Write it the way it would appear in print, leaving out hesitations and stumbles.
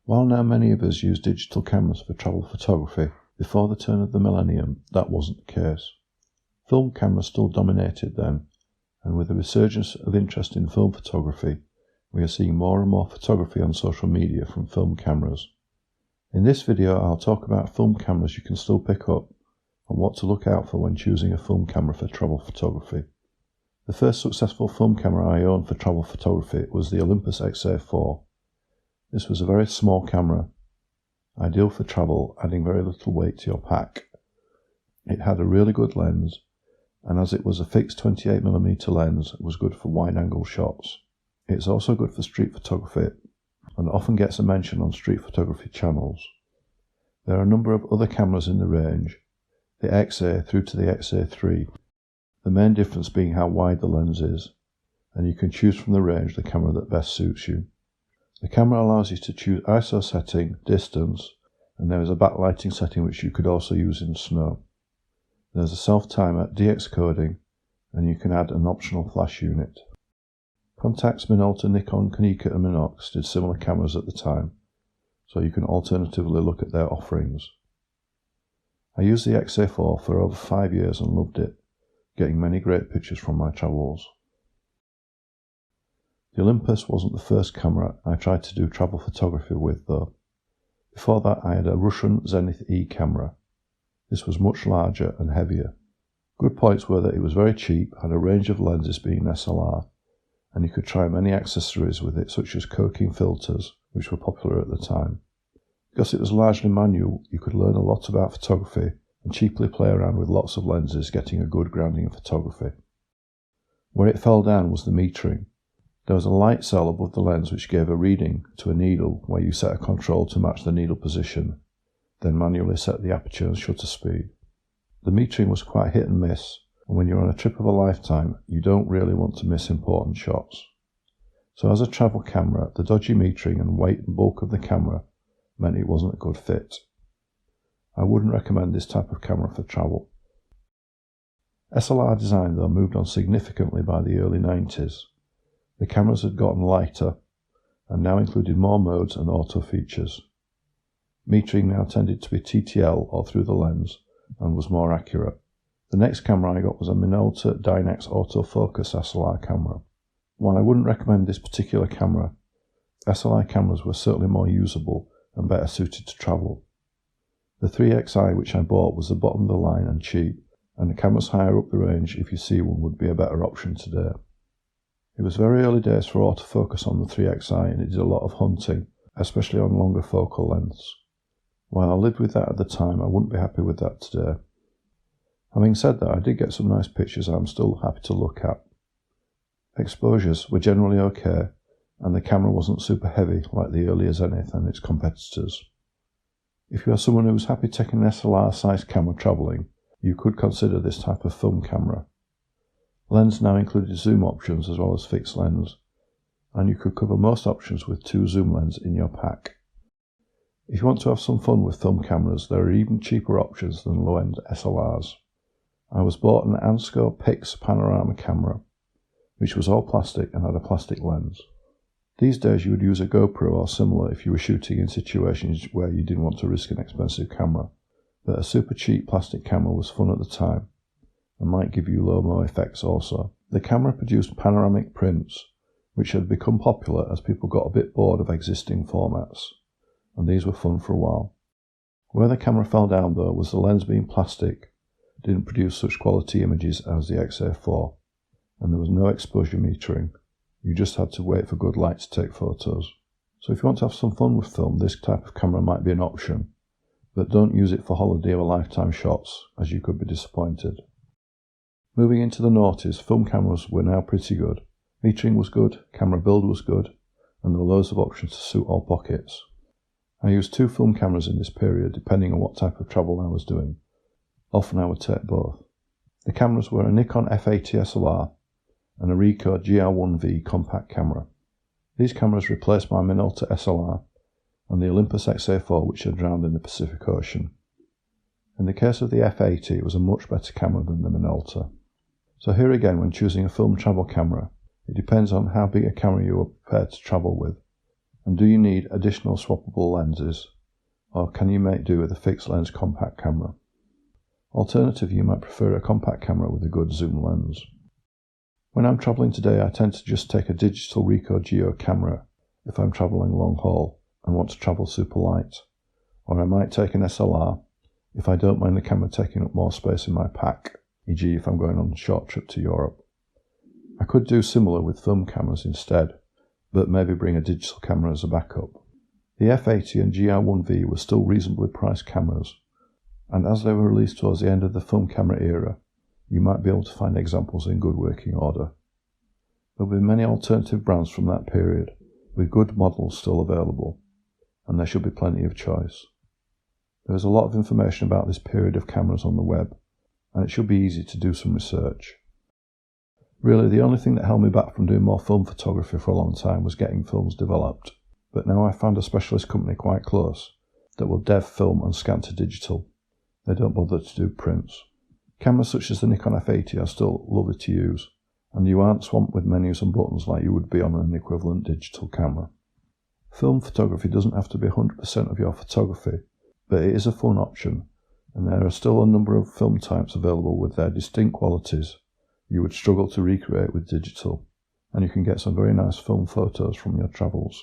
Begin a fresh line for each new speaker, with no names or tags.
While now many of us use digital cameras for travel photography, before the turn of the millennium that wasn't the case. Film cameras still dominated then, and with the resurgence of interest in film photography, we are seeing more and more photography on social media from film cameras. In this video I'll talk about film cameras you can still pick up and what to look out for when choosing a film camera for travel photography. The first successful film camera I owned for travel photography was the Olympus Xa4. This was a very small camera, ideal for travel, adding very little weight to your pack. It had a really good lens, and as it was a fixed 28mm lens, it was good for wide-angle shots. It's also good for street photography, and often gets a mention on street photography channels. There are a number of other cameras in the range, the Xa through to the Xa3, the main difference being how wide the lens is, and you can choose from the range the camera that best suits you. The camera allows you to choose ISO setting, distance, and there is a backlighting setting which you could also use in snow. There's a self-timer, DX coding, and you can add an optional flash unit. Contacts Minolta, Nikon, Nikon and Minox did similar cameras at the time, so you can alternatively look at their offerings. I used the Xa4 for over 5 years and loved it, getting many great pictures from my travels. The Olympus wasn't the first camera I tried to do travel photography with though. Before that I had a Russian Zenith E camera. This was much larger and heavier. Good points were that it was very cheap, had a range of lenses being SLR, and you could try many accessories with it such as coking filters, which were popular at the time. Because it was largely manual, you could learn a lot about photography and cheaply play around with lots of lenses, getting a good grounding in photography. Where it fell down was the metering. There was a light cell above the lens which gave a reading to a needle where you set a control to match the needle position, then manually set the aperture and shutter speed. The metering was quite hit and miss, and when you're on a trip of a lifetime, you don't really want to miss important shots. So as a travel camera, the dodgy metering and weight and bulk of the camera meant it wasn't a good fit. I wouldn't recommend this type of camera for travel. SLR design though moved on significantly by the early 90s. The cameras had gotten lighter and now included more modes and auto features. Metering now tended to be TTL or through the lens and was more accurate. The next camera I got was a Minolta Dynax autofocus SLR camera. While I wouldn't recommend this particular camera, SLR cameras were certainly more usable and better suited to travel. The 3XI which I bought was the bottom of the line and cheap, and the cameras higher up the range, if you see one, would be a better option today. It was very early days for autofocus on the 3XI and it did a lot of hunting, especially on longer focal lengths. While I lived with that at the time, I wouldn't be happy with that today. Having said that, I did get some nice pictures I'm still happy to look at. Exposures were generally okay, and the camera wasn't super heavy like the earlier Zenith and its competitors. If you are someone who is happy taking an SLR sized camera travelling, you could consider this type of film camera. Lens now included zoom options as well as fixed lens, and you could cover most options with 2 zoom lenses in your pack. If you want to have some fun with film cameras, there are even cheaper options than low-end SLRs. I was bought an Ansco Pix panorama camera, which was all plastic and had a plastic lens. These days you would use a GoPro or similar if you were shooting in situations where you didn't want to risk an expensive camera, but a super cheap plastic camera was fun at the time, and might give you low-mo effects also. The camera produced panoramic prints, which had become popular as people got a bit bored of existing formats, and these were fun for a while. Where the camera fell down though was the lens being plastic didn't produce such quality images as the Xa4, and there was no exposure metering. You just had to wait for good light to take photos. So if you want to have some fun with film, this type of camera might be an option, but don't use it for holiday or lifetime shots, as you could be disappointed. Moving into the noughties, film cameras were now pretty good. Metering was good, camera build was good, and there were loads of options to suit all pockets. I used 2 film cameras in this period depending on what type of travel I was doing. Often I would take both. The cameras were a Nikon F80 SLR and a Ricoh GR1V compact camera. These cameras replaced my Minolta SLR and the Olympus Xa4 which had drowned in the Pacific Ocean. In the case of the F80 it was a much better camera than the Minolta. So here again, when choosing a film travel camera, it depends on how big a camera you are prepared to travel with And do you need additional swappable lenses, or can you make do with a fixed lens compact camera? Alternatively, you might prefer a compact camera with a good zoom lens. When I'm travelling today, I tend to just take a digital Ricoh Geo camera if I'm travelling long haul and want to travel super light, or I might take an SLR if I don't mind the camera taking up more space in my pack, e.g. if I'm going on a short trip to Europe. I could do similar with film cameras instead, but maybe bring a digital camera as a backup. The F80 and GR1V were still reasonably priced cameras, and as they were released towards the end of the film camera era, you might be able to find examples in good working order. There will be many alternative brands from that period, with good models still available, and there should be plenty of choice. There is a lot of information about this period of cameras on the web, and it should be easy to do some research. Really, the only thing that held me back from doing more film photography for a long time was getting films developed, but now I've found a specialist company quite close that will dev film and scan to digital. They don't bother to do prints. Cameras such as the Nikon F80 are still lovely to use, and you aren't swamped with menus and buttons like you would be on an equivalent digital camera. Film photography doesn't have to be 100% of your photography, but it is a fun option, and there are still a number of film types available with their distinct qualities you would struggle to recreate with digital, and you can get some very nice film photos from your travels.